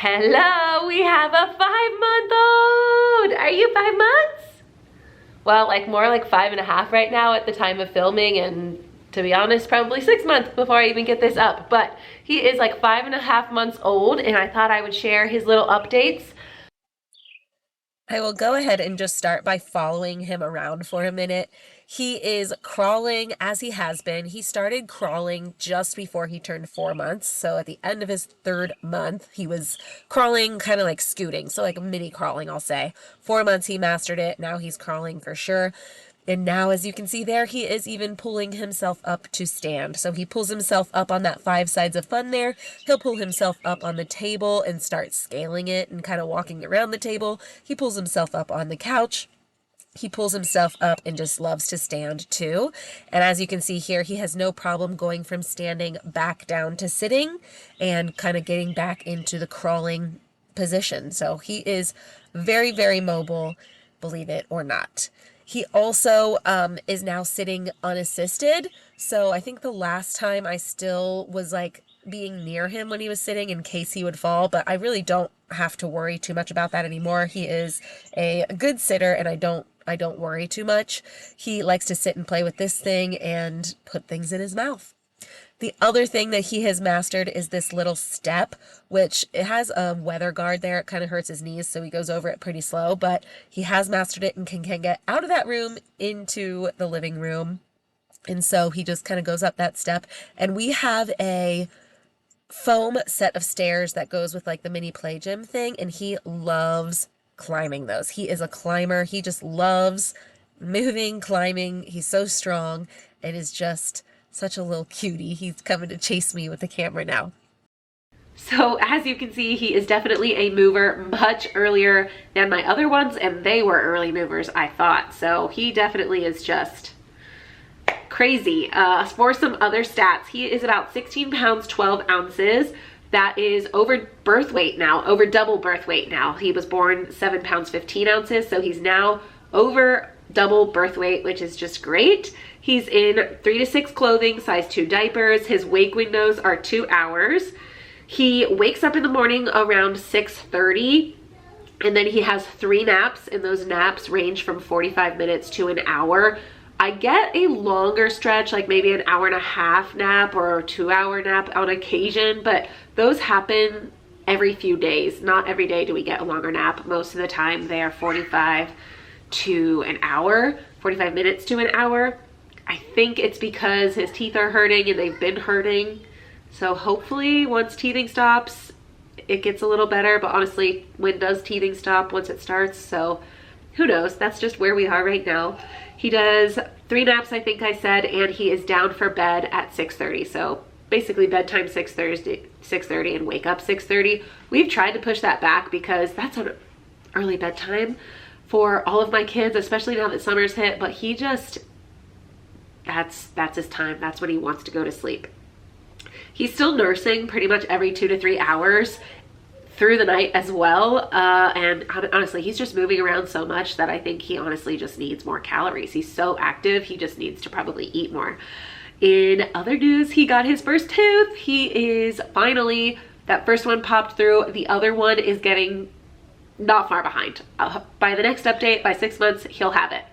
Hello, we have a 5-month-old. Are you 5 months? Well, like more like 5.5 right now at the time of filming, and to be honest, probably 6 months before I even get this up. But he is like 5.5 months old, and I thought I would share his little updates. I will go ahead and just start by following him around for a minute. He is crawling as he has been. He started crawling just before he turned 4 months. So at the end of his 3rd month, he was crawling kind of like scooting. So like mini crawling, I'll say. 4 months he mastered it. Now he's crawling for sure. And now, as you can see there, he is even pulling himself up to stand. So he pulls himself up on that 5 sides of fun there. He'll pull himself up on the table and start scaling it and kind of walking around the table. He pulls himself up on the couch. He pulls himself up and just loves to stand too. And as you can see here, he has no problem going from standing back down to sitting and kind of getting back into the crawling position. So he is very, very mobile, believe it or not. He also is now sitting unassisted. So I think the last time I still was like being near him when he was sitting in case he would fall, but I really don't have to worry too much about that anymore. He is a good sitter, and I don't worry too much. He likes to sit and play with this thing and put things in his mouth. The other thing that he has mastered is this little step, which it has a weather guard there. It kind of hurts his knees, so he goes over it pretty slow, but he has mastered it and can get out of that room into the living room. And so he just kind of goes up that step. And we have a foam set of stairs that goes with like the mini play gym thing, and he loves climbing those. He is a climber. He just loves moving, climbing. He's so strong and is just such a little cutie. He's coming to chase me with the camera now. So as you can see, he is definitely a mover much earlier than my other ones, and they were early movers, I thought. So he definitely is just crazy. For some other stats, he is about 16 pounds, 12 ounces. That is over birth weight now, over double birth weight now. He was born 7 pounds, 15 ounces. So he's now over double birth weight, which is just great. He's in 3 to 6 clothing, size 2 diapers. His wake windows are 2 hours. He wakes up in the morning around 6:30, and then he has 3 naps, and those naps range from 45 minutes to an hour. I get a longer stretch, like maybe an 1.5-hour nap or a 2-hour nap on occasion, but those happen every few days. Not every day do we get a longer nap. Most of the time they are 45 to an hour, 45 minutes to an hour. I think it's because his teeth are hurting and they've been hurting. So hopefully once teething stops, it gets a little better. But honestly, when does teething stop once it starts? So who knows? That's just where we are right now. He does 3 naps, I think I said, and he is down for bed at 6:30. So basically bedtime 6:30 and wake up 6:30. We've tried to push that back because that's an early bedtime for all of my kids, especially now that summer's hit, but he just, that's his time. That's when he wants to go to sleep. He's still nursing pretty much every 2 to 3 hours through the night as well. And honestly, he's just moving around so much that I think he honestly just needs more calories. He's so active, he just needs to probably eat more. In other news, he got his first tooth. He is finally, that first one popped through. The other one is getting not far behind. By the next update, by 6 months, he'll have it.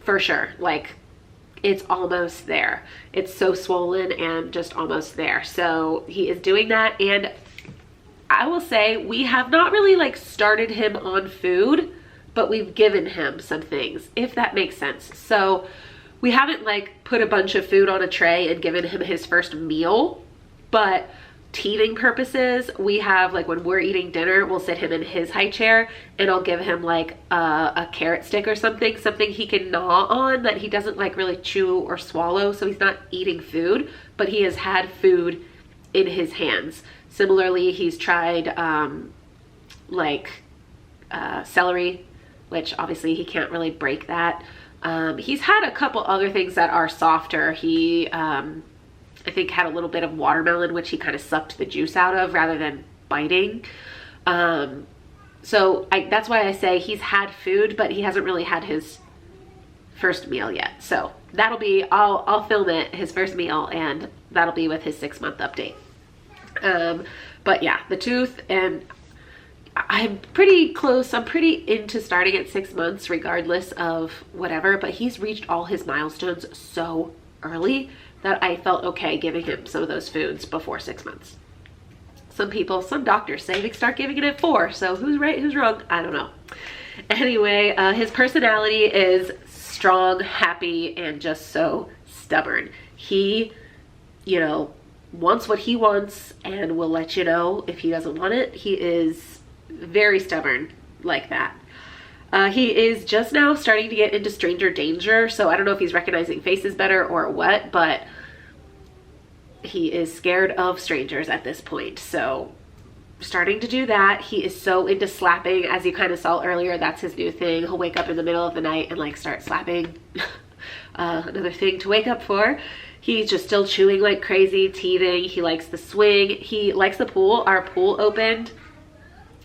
For sure. Like, it's almost there. It's so swollen and just almost there. So he is doing that. And I will say, we have not really like started him on food, but we've given him some things, if that makes sense. So we haven't like put a bunch of food on a tray and given him his first meal, but teething purposes, we have like when we're eating dinner, we'll sit him in his high chair and I'll give him like a carrot stick or something he can gnaw on that he doesn't like really chew or swallow. So he's not eating food, but he has had food in his hands. Similarly, he's tried celery, which obviously he can't really break that. He's had a couple other things that are softer. He I think had a little bit of watermelon, which he kind of sucked the juice out of rather than biting. So that's why I say he's had food, but he hasn't really had his first meal yet. So that'll be, I'll film it, his first meal, and that'll be with his 6-month update. But yeah, the tooth, and I'm pretty close. I'm pretty into starting at 6 months regardless of whatever, but he's reached all his milestones so early that I felt okay giving him some of those foods before 6 months. Some doctors say they start giving it at 4, so who's right, who's wrong? I don't know. Anyway, his personality is strong, happy, and just so stubborn. He, you know, wants what he wants and will let you know if he doesn't want it. He is very stubborn like that. He is just now starting to get into stranger danger, so I don't know if he's recognizing faces better or what, but he is scared of strangers at this point. So starting to do that. He is so into slapping, as you kind of saw earlier. That's his new thing. He'll wake up in the middle of the night and like start slapping. Another thing to wake up for. He's just still chewing like crazy, teething. He likes the swing. He likes the pool. Our pool opened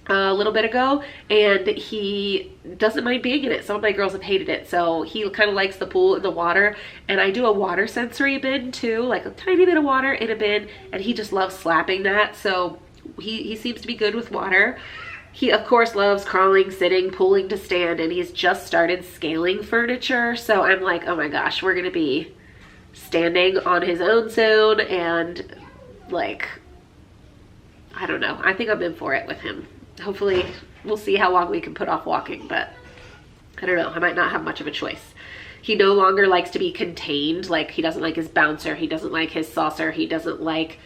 a little bit ago and he doesn't mind being in it. Some of my girls have hated it, so he kind of likes the pool and the water. And I do a water sensory bin too, like a tiny bit of water in a bin, and he just loves slapping that. So he seems to be good with water. He of course loves crawling, sitting, pulling to stand, and he's just started scaling furniture. So I'm like, oh my gosh, we're gonna be standing on his own soon. And like, I don't know, I think I'm in for it with him. Hopefully we'll see how long we can put off walking, but I don't know, I might not have much of a choice. He no longer likes to be contained. Like, he doesn't like his bouncer, he doesn't like his saucer, he doesn't like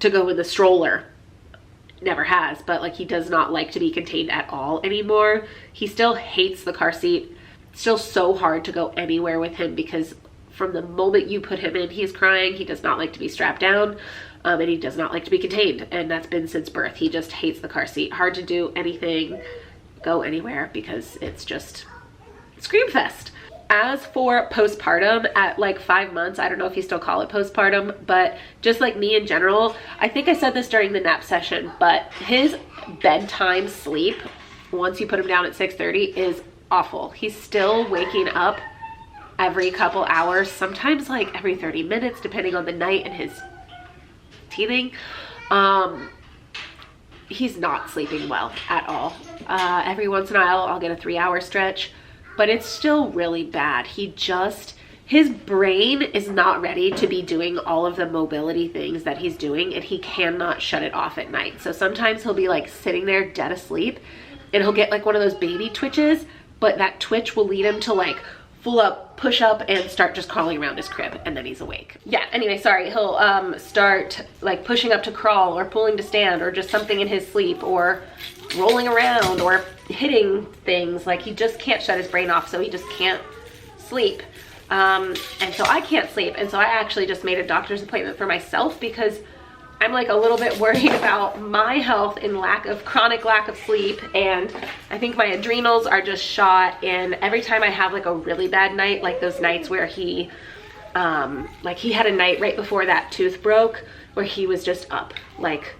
to go in the stroller. Never has, but like, he does not like to be contained at all anymore. He still hates the car seat. It's still so hard to go anywhere with him because from the moment you put him in, he's crying. He does not like to be strapped down, and he does not like to be contained, and that's been since birth. He just hates the car seat. Hard to do anything, go anywhere, because it's just scream fest. As for postpartum, at like 5 months, I don't know if you still call it postpartum, but just like me in general, I think I said this during the nap session, but his bedtime sleep, once you put him down at 6:30, is awful. He's still waking up every couple hours, sometimes like every 30 minutes, depending on the night and his teething. He's not sleeping well at all. Every once in a while, I'll get a 3-hour stretch, but it's still really bad. His brain is not ready to be doing all of the mobility things that he's doing, and he cannot shut it off at night. So sometimes he'll be like sitting there dead asleep and he'll get like one of those baby twitches, but that twitch will lead him to like full up, push up, and start just crawling around his crib, and then he's awake. Yeah, anyway, sorry. He'll start like pushing up to crawl or pulling to stand or just something in his sleep or rolling around or hitting things. Like, he just can't shut his brain off, so he just can't sleep. And so I can't sleep, and so I actually just made a doctor's appointment for myself because I'm like a little bit worried about my health and chronic lack of sleep. And I think my adrenals are just shot, and every time I have like a really bad night, like those nights where he had a night right before that tooth broke where he was just up like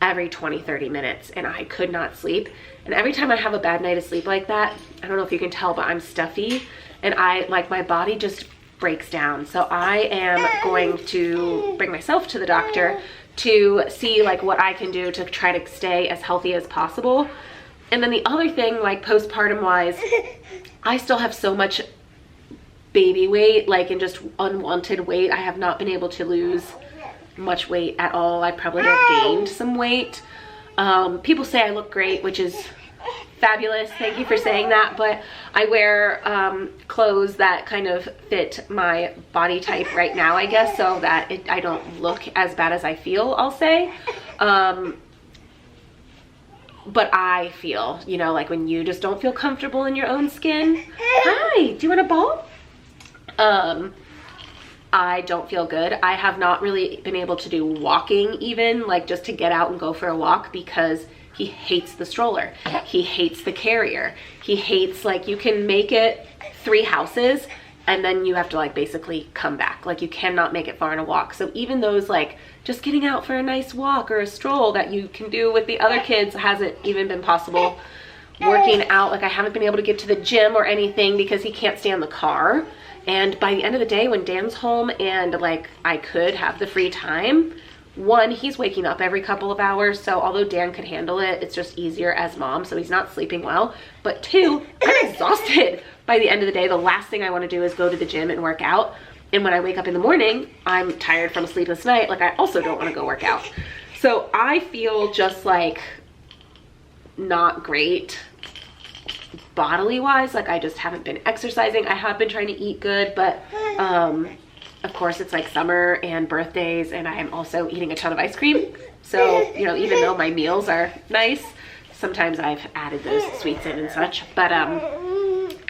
every 20-30 minutes and I could not sleep. And every time I have a bad night of sleep like that, I don't know if you can tell, but I'm stuffy and my body just breaks down. So I am going to bring myself to the doctor to see like what I can do to try to stay as healthy as possible. And then the other thing, like postpartum wise, I still have so much baby weight, like, and just unwanted weight. I have not been able to lose much weight at all. I probably have gained some weight. People say I look great, which is fabulous. Thank you for saying that. But I wear clothes that kind of fit my body type right now, I guess, so that I don't look as bad as I feel, I'll say. But I feel, you know, like when you just don't feel comfortable in your own skin. Hi, do you want a ball? I don't feel good. I have not really been able to do walking even, like just to get out and go for a walk, because he hates the stroller. He hates the carrier. He hates, like, you can make it 3 houses and then you have to like basically come back. Like, you cannot make it far in a walk. So even those like just getting out for a nice walk or a stroll that you can do with the other kids hasn't even been possible. Working out, like I haven't been able to get to the gym or anything because he can't stay in the car. And by the end of the day, when Dan's home and like I could have the free time, one, he's waking up every couple of hours, so although Dan could handle it, it's just easier as mom, so he's not sleeping well. But two, I'm exhausted by the end of the day. The last thing I want to do is go to the gym and work out. And when I wake up in the morning, I'm tired from a sleepless night. Like, I also don't want to go work out. So I feel just like not great bodily wise. Like, I just haven't been exercising. I have been trying to eat good, but of course it's like summer and birthdays, and I am also eating a ton of ice cream. So, you know, even though my meals are nice, sometimes I've added those sweets in and such. But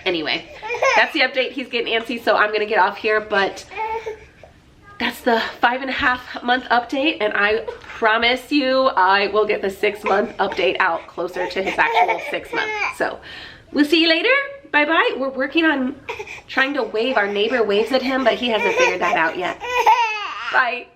anyway, that's the update. He's getting antsy, so I'm gonna get off here, but that's the 5.5 month update, and I promise you I will get the 6 month update out closer to his actual 6 months. So we'll see you later. Bye-bye. We're working on trying to wave. Our neighbor waves at him, but he hasn't figured that out yet. Bye.